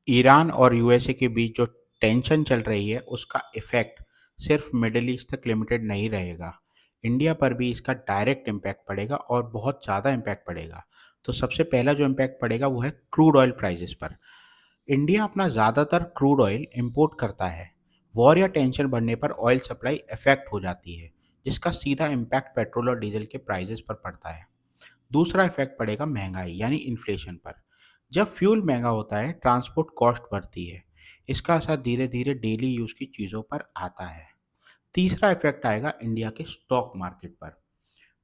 Iran और USA के बीच जो टेंशन चल रही है उसका इफेक्ट सिर्फ मिडिल ईस्ट तक लिमिटेड नहीं रहेगा। इंडिया पर भी इसका डायरेक्ट इम्पैक्ट पड़ेगा और बहुत ज़्यादा इम्पैक्ट पड़ेगा। तो सबसे पहला जो इम्पैक्ट पड़ेगा वो है क्रूड ऑयल प्राइसेस पर। इंडिया अपना ज़्यादातर क्रूड ऑयल इंपोर्ट करता है। वॉर या टेंशन बढ़ने पर ऑयल सप्लाई इफेक्ट हो जाती है, जिसका सीधा इम्पैक्ट पेट्रोल और डीजल के प्राइसेस पर पड़ता है। दूसरा इफेक्ट पड़ेगा महंगाई यानी इन्फ्लेशन पर। जब फ्यूल महंगा होता है, ट्रांसपोर्ट कॉस्ट बढ़ती है। इसका असर धीरे धीरे डेली यूज की चीज़ों पर आता है। तीसरा इफेक्ट आएगा इंडिया के स्टॉक मार्केट पर।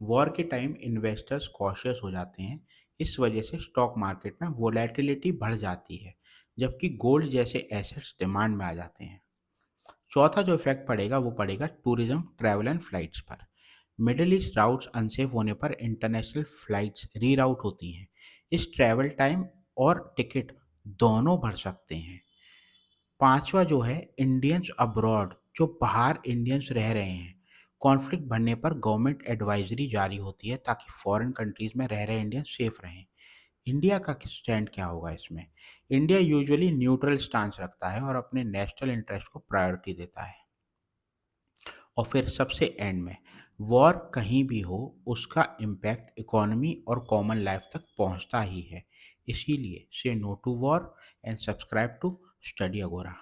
वॉर के टाइम इन्वेस्टर्स कॉशियस हो जाते हैं। इस वजह से स्टॉक मार्केट में वोलेटिलिटी बढ़ जाती है, जबकि गोल्ड जैसे एसेट्स डिमांड में आ जाते हैं। चौथा जो इफेक्ट पड़ेगा वो पड़ेगा टूरिज्म, ट्रैवल एंड फ्लाइट्स पर। मिडिल ईस्ट राउट्स अनसेफ होने पर इंटरनेशनल फ्लाइट्स रीराउट होती हैं। इस ट्रैवल टाइम और टिकट दोनों बढ़ सकते हैं। पांचवा जो है इंडियंस अब्रॉड, जो बाहर इंडियंस रह रहे हैं। कॉन्फ्लिक्ट बढ़ने पर गवर्नमेंट एडवाइजरी जारी होती है ताकि फॉरेन कंट्रीज में रह रहे इंडियंस सेफ रहें। इंडिया का स्टैंड क्या होगा इसमें? इंडिया यूजुअली न्यूट्रल स्टांस रखता है और अपने नेशनल इंटरेस्ट को प्रायोरिटी देता है। और फिर सबसे एंड में, वॉर कहीं भी हो, उसका इम्पैक्ट इकोनॉमी और कॉमन लाइफ तक पहुंचता ही है। इसीलिए say no to war and subscribe to study अगोरा।